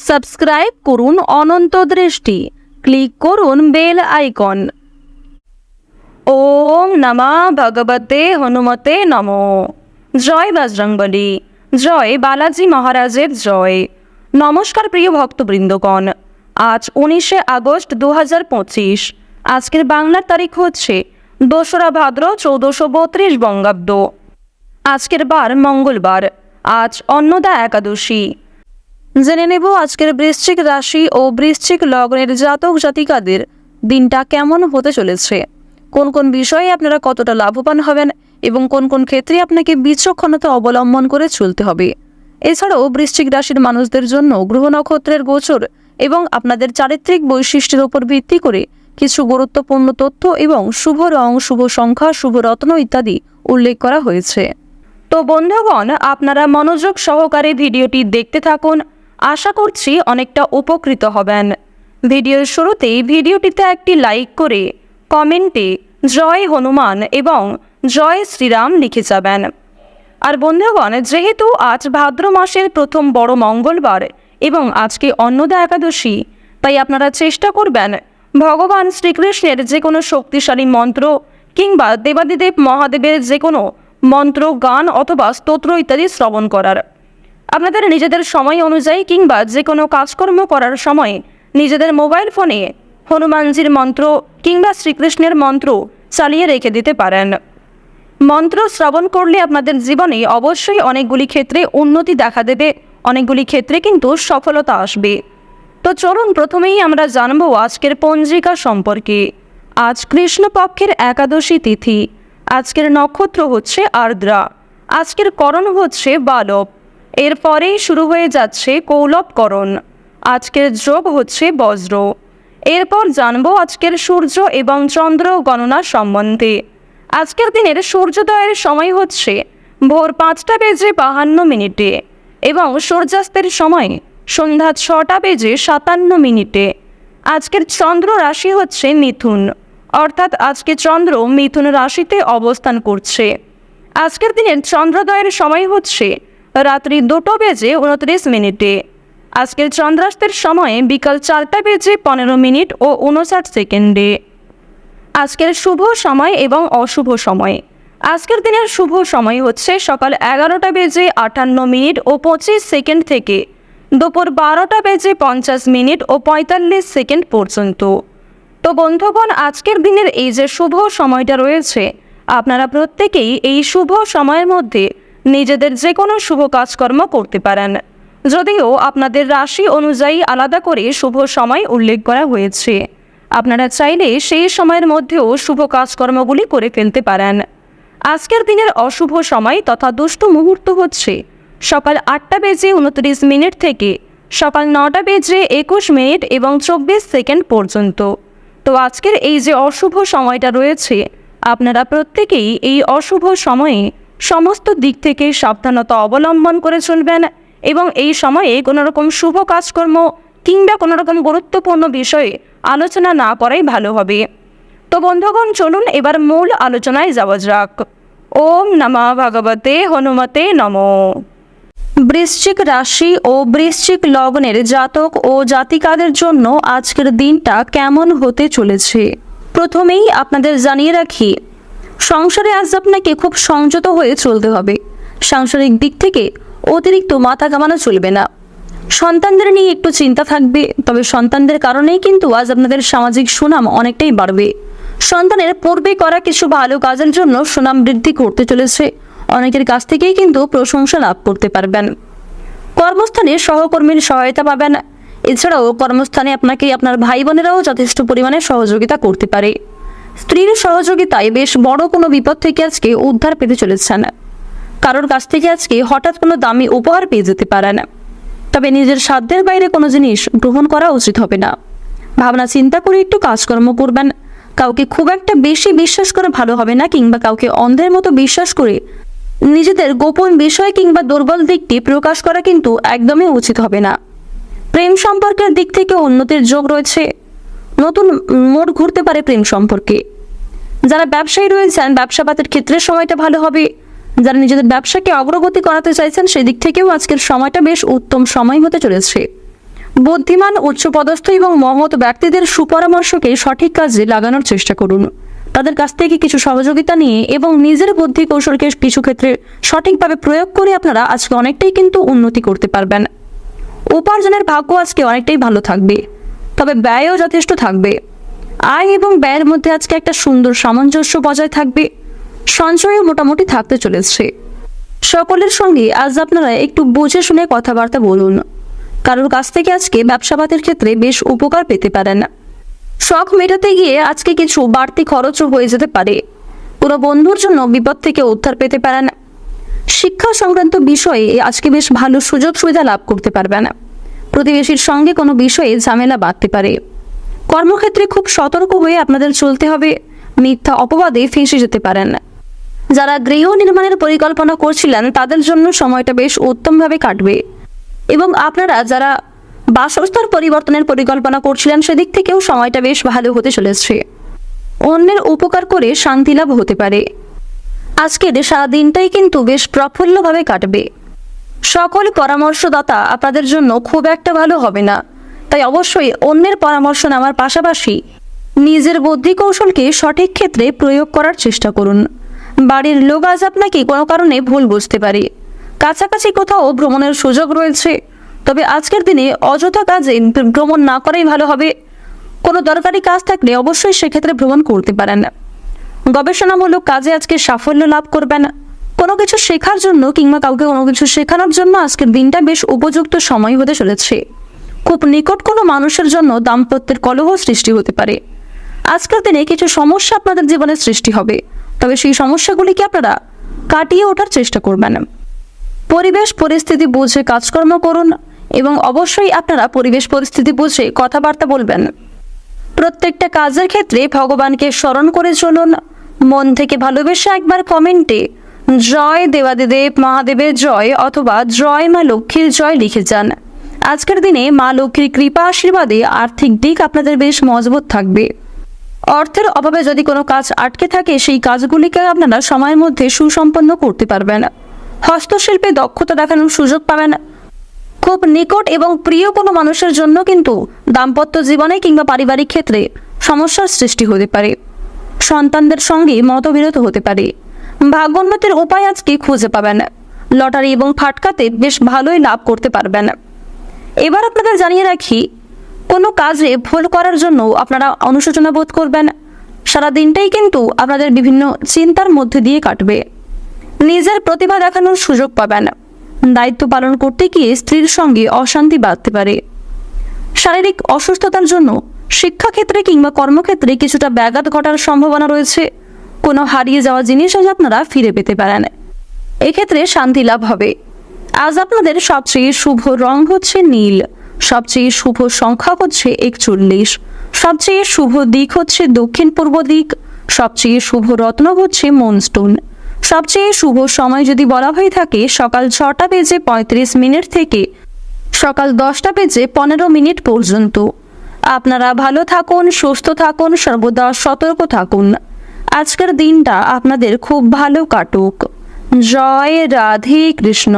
Subscribe করুন অনন্ত দৃষ্টি, click করুন বেল আইকন। ওম নমঃ ভগবতে হনুমতে নমঃ। জয় বজরংবলী, জয় বালাজি মহারাজের জয়। নমস্কার প্রিয় ভক্তবৃন্দগণ, আজ 19শে আগস্ট 2025। আজকের বাংলার তারিখ হচ্ছে 2রা ভাদ্র 1432 বঙ্গাব্দ। আজকের বার মঙ্গলবার, আজ অন্নদা একাদশী। জেনে নেব আজকের বৃশ্চিক রাশি ও বৃশ্চিক লগ্নের জাতক জাতিকাদের দিনটা কেমন হতে চলেছে, কোন কোন বিষয়ে আপনারা কতটা লাভবান হবেন এবং কোন কোন ক্ষেত্রে আপনাকে বিচক্ষণতা অবলম্বন করে চলতে হবে। এছাড়াও বৃশ্চিক রাশির মানুষদের জন্য গ্রহ নক্ষত্রের গোচর এবং আপনাদের চারিত্রিক বৈশিষ্ট্যের উপর ভিত্তি করে কিছু গুরুত্বপূর্ণ তথ্য এবং শুভ রং, শুভ সংখ্যা, শুভ রত্ন ইত্যাদি উল্লেখ করা হয়েছে। তো বন্ধুগণ, আপনারা মনোযোগ সহকারে ভিডিওটি দেখতে থাকুন, আশা করছি অনেকটা উপকৃত হবেন। ভিডিওর শুরুতেই ভিডিওটিতে একটি লাইক করে কমেন্টে জয় হনুমান এবং জয় শ্রীরাম লিখে যাবেন। আর বন্ধুগণ, যেহেতু আজ ভাদ্র মাসের প্রথম বড় মঙ্গলবার এবং আজকে অন্নদা একাদশী, তাই আপনারা চেষ্টা করবেন ভগবান শ্রীকৃষ্ণের যে কোনো শক্তিশালী মন্ত্র কিংবা দেবাদিদেব মহাদেবের যে কোনো মন্ত্র, গান অথবা স্তোত্র ইত্যাদি শ্রবণ করার। আপনাদের নিজেদের সময় অনুযায়ী কিংবা যে কোনো কাজকর্ম করার সময় নিজেদের মোবাইল ফোনে হনুমানজির মন্ত্র কিংবা শ্রীকৃষ্ণের মন্ত্র চালিয়ে রেখে দিতে পারেন। মন্ত্র শ্রবণ করলে আপনাদের জীবনে অবশ্যই অনেকগুলি ক্ষেত্রে উন্নতি দেখা দেবে, অনেকগুলি ক্ষেত্রে কিন্তু সফলতা আসবে। তো চলুন প্রথমেই আমরা জানবো আজকের পঞ্জিকা সম্পর্কে। আজ কৃষ্ণপক্ষের একাদশী তিথি। আজকের নক্ষত্র হচ্ছে আর্দ্রা। আজকের করণ হচ্ছে বালব। এরপরেই শুরু হয়ে যাচ্ছে কৌলবকরণ। আজকের যোগ হচ্ছে বজ্র। এরপর জানবো আজকের সূর্য এবং চন্দ্র গণনা সম্বন্ধে। আজকের দিনের সূর্যোদয়ের সময় হচ্ছে ভোর 5টা বেজে 52 এবং সূর্যাস্তের সময় সন্ধ্যা 6টা বেজে 57। আজকের চন্দ্র রাশি হচ্ছে মিথুন, অর্থাৎ আজকে চন্দ্র মিথুন রাশিতে অবস্থান করছে। আজকের দিনের চন্দ্রোদয়ের সময় হচ্ছে রাত্রি 2টা বেজে 29। আজকের চন্দ্রাস্তের সময় বিকাল 4টা বেজে 15 ও 59। আজকের শুভ সময় এবং অশুভ সময়। আজকের দিনের শুভ সময় হচ্ছে সকাল 11টা বেজে 58 ও 25 থেকে দুপুর 12টা বেজে 50 ও 45 পর্যন্ত। তো বন্ধুগণ, আজকের দিনের এই যে শুভ সময়টা রয়েছে, আপনারা প্রত্যেকেই এই শুভ সময়ের মধ্যে নিজেদের যে কোনো শুভ কাজকর্ম করতে পারেন, যদিও আপনাদের রাশি অনুযায়ী আলাদা করে শুভ সময় উল্লেখ করা হয়েছে। আপনারা চাইলে সেই সময়ের মধ্যেও শুভ কাজকর্মগুলি করে ফেলতে পারেন। আজকের দিনের অশুভ সময় তথা দুষ্ট মুহূর্ত হচ্ছে সকাল 8টা বেজে 29 থেকে সকাল 9টা বেজে 21 এবং 24 পর্যন্ত। তো আজকের এই যে অশুভ সময়টা রয়েছে, আপনারা প্রত্যেকেই এই অশুভ সময়ে সমস্ত দিক থেকে সাবধানতা অবলম্বন করে চলবেন এবং এই সময়ে কোনো রকম শুভ কাজকর্ম কিংবা কোনো রকম গুরুত্বপূর্ণ বিষয়ে আলোচনা না করাই ভালো হবে। তো বন্ধুগণ, চলুন এবার মূল আলোচনায় যাওয়া যাক। ওম নমঃ ভগবতে হনুমতে নমঃ। বৃশ্চিক রাশি ও বৃশ্চিক লগ্নের জাতক ও জাতিকাদের জন্য আজকের দিনটা কেমন হতে চলেছে প্রথমেই আপনাদের জানিয়ে রাখি, সংসারে আজ আপনাকে খুব সংযত হয়ে চলতে হবে। সাংসারিক দিক থেকে অতিরিক্ত মাথা ঘামানো চলবে না। সন্তানদের নিয়ে একটু চিন্তা থাকবে, তবে সন্তানদের কারণেই কিন্তু আজ আপনাদের সামাজিক সুনাম অনেকটাই বাড়বে। সন্তানের পূর্বে করা কিছু ভালো কাজের জন্য সুনাম বৃদ্ধি করতে চলেছে। অনেকের কাছ থেকেই কিন্তু প্রশংসা লাভ করতে পারবেন। কর্মস্থানে সহকর্মীর সহায়তা পাবেন। এছাড়াও কর্মস্থানে আপনাকে আপনার ভাই বোনেরাও যথেষ্ট পরিমাণে সহযোগিতা করতে পারে। স্ত্রীর সহযোগিতায় বেশ বড় কোনো বিপদ থেকে আজকে উদ্ধার পেতে চলেছেন। কারোর কাছ থেকে আজকে হঠাৎ কোনো দামি উপহার পেয়ে যেতে পারেন। তবে নিজের সাধ্যের বাইরে কোনো জিনিস গ্রহণ করা উচিত হবে না। ভাবনা চিন্তা করে একটু কাজকর্ম করবেন। কাউকে খুব একটা বেশি বিশ্বাস করে ভালো হবে না, কিংবা কাউকে অন্ধের মতো বিশ্বাস করে নিজেদের গোপন বিষয় কিংবা দুর্বল দিকটি প্রকাশ করা কিন্তু একদমই উচিত হবে না। প্রেম সম্পর্কের দিক থেকে উন্নতির যোগ রয়েছে। নতুন মোড় ঘুরতে পারে প্রেম সম্পর্কে। যারা ব্যবসায়ী রয়েছেন, ব্যবসাপাতের ক্ষেত্রে সময়টা ভালো হবে। যারা নিজেদের ব্যবসাকে অগ্রগতি করাতে চাইছেন, সেদিক থেকেও আজকের সময়টা বেশ উত্তম সময় হতে চলেছে। বুদ্ধিমান, উচ্চপদস্থ এবং মহৎ ব্যক্তিদের সুপরামর্শকে সঠিক কাজে লাগানোর চেষ্টা করুন। তাদের কাছ থেকে কিছু সহযোগিতা নিয়ে এবং নিজের বুদ্ধি কৌশলকে কিছু ক্ষেত্রে সঠিকভাবে প্রয়োগ করে আপনারা আজকে অনেকটাই কিন্তু উন্নতি করতে পারবেন। উপার্জনের ভাগ্য আজকে অনেকটাই ভালো থাকবে, তবে ব্যয়ও যথেষ্ট থাকবে। আয় এবং ব্যয়ের মধ্যে আজকে একটা সুন্দর সামঞ্জস্য বজায় থাকবে। সঞ্চয়ও মোটামুটি থাকতে চলেছে। সকলের সঙ্গে আজ আপনারা একটু বুঝে শুনে কথাবার্তা বলুন। কারোর কাছ থেকে আজকে ব্যবসাপাতের ক্ষেত্রে বেশ উপকার পেতে পারেন। শখ মেটাতে গিয়ে আজকে কিছু বাড়তি খরচও হয়ে যেতে পারে। কোনো বন্ধুর জন্য বিপদ থেকে উদ্ধার পেতে পারেন। শিক্ষা সংক্রান্ত বিষয়ে আজকে বেশ ভালো সুযোগ সুবিধা লাভ করতে পারবেন। প্রতিবেশীর সঙ্গে কোনো বিষয়ে ঝামেলা বাঁধতে পারে। কর্মক্ষেত্রে খুব সতর্ক হয়ে আপনাদের চলতে হবে, মিথ্যা অপবাদে ফেঁসে যেতে পারেন। যারা গৃহ নির্মাণের পরিকল্পনা করছিলেন তাদের জন্য সময়টা বেশ উত্তমভাবে কাটবে এবং আপনারা যারা বাসস্থান পরিবর্তনের পরিকল্পনা করছিলেন সেদিক থেকেও সময়টা বেশ ভালো হতে চলেছে। অন্যের উপকার করে শান্তি লাভ হতে পারে। আজকের সারা দিনটাই কিন্তু বেশ প্রফুল্লভাবে কাটবে। সকল পরামর্শদাতা আপনাদের জন্য খুব একটা ভালো হবে না, তাই অবশ্যই অন্যের পরামর্শ নেওয়ার পাশাপাশি নিজের বুদ্ধি কৌশলকে সঠিক ক্ষেত্রে প্রয়োগ করার চেষ্টা করুন। বাড়ির লোক আজ আপনাকে কোনো কারণে ভুল বুঝতে পারে। কাছাকাছি কোথাও ভ্রমণের সুযোগ রয়েছে, তবে আজকের দিনে অযথা কাজে ভ্রমণ না করাই ভালো হবে। কোনো দরকারি কাজ থাকলে অবশ্যই সেক্ষেত্রে ভ্রমণ করতে পারেন। গবেষণামূলক কাজে আজকে সাফল্য লাভ করবেন। কোনো কিছু শেখার জন্য কিংবা কাউকে কোনো কিছু শেখানোর জন্য আজকের দিনটা বেশ উপযুক্ত সময় হতে চলেছে। খুব নিকট কোনো মানুষের জন্য দাম্পত্যের কলহ সৃষ্টি হতে পারে। আজকের দিনে কিছু সমস্যা আপনাদের জীবনে সৃষ্টি হবে, তবে সেই সমস্যাগুলিকে আপনারা কাটিয়ে ওঠার চেষ্টা করবেন। পরিবেশ পরিস্থিতি বুঝে কাজকর্ম করুন এবং অবশ্যই আপনারা পরিবেশ পরিস্থিতি বুঝে কথাবার্তা বলবেন। প্রত্যেকটা কাজের ক্ষেত্রে ভগবানকে স্মরণ করে চলুন। মন থেকে ভালোবেসে একবার কমেন্টে জয় দেবাদিদেব মহাদেবের জয় অথবা জয় মা লক্ষ্মীর জয় লিখে যান। আজকের দিনে মা লক্ষ্মীর কৃপা আশীর্বাদে আর্থিক দিক আপনাদের বেশ মজবুত থাকবে। অর্থের অভাবে যদি কোনো কাজ আটকে থাকে সেই কাজগুলিকে আপনারা সময়ের মধ্যে সুসম্পন্ন করতে পারবেন। হস্তশিল্পে দক্ষতা দেখানোর সুযোগ পাবেন। খুব নিকট এবং প্রিয় কোনো মানুষের জন্য কিন্তু দাম্পত্য জীবনে কিংবা পারিবারিক ক্ষেত্রে সমস্যার সৃষ্টি হতে পারে। সন্তানদের সঙ্গে মতবিরোধ হতে পারে। ভাগ্যোন্নতির উপায় আজকে খুঁজে পাবেন। লটারি এবং ফাটকাতে বেশ ভালোই লাভ করতে পারবেন। এবার আপনাদের জানিয়ে রাখি, কোনো কাজে ভুল করার জন্য আপনারা অনুশোচনা বোধ করবেন। সারা দিনটাই কিন্তু আপনাদের বিভিন্ন চিন্তার মধ্যে দিয়ে কাটবে। নিজের প্রতিভা দেখানোর সুযোগ পাবেন। দায়িত্ব পালন করতে গিয়ে স্ত্রীর সঙ্গে অশান্তি বাঁধতে পারে। শারীরিক অসুস্থতার জন্য শিক্ষাক্ষেত্রে কিংবা কর্মক্ষেত্রে কিছুটা ব্যাঘাত ঘটার সম্ভাবনা রয়েছে। কোনো হারিয়ে যাওয়া জিনিস আজ আপনারা ফিরে পেতে পারেন। এক্ষেত্রে শান্তি লাভ হবে। আজ আপনাদের সবচেয়ে শুভ রং হচ্ছে নীল, সবচেয়ে শুভ সংখ্যা হচ্ছে 41, সবচেয়ে শুভ দিক হচ্ছে দক্ষিণ পূর্ব দিক, সবচেয়ে শুভ রত্ন হচ্ছে মুনস্টোন। সবচেয়ে শুভ সময় যদি বলা হয়ে থাকে সকাল 6টা বেজে 35 মিনিট থেকে সকাল 10টা বেজে 15 মিনিট পর্যন্ত। আপনারা ভালো থাকুন, সুস্থ থাকুন, সর্বদা সতর্ক থাকুন। আজকের দিনটা আপনাদের খুব ভালো কাটুক। জয় রাধে কৃষ্ণ।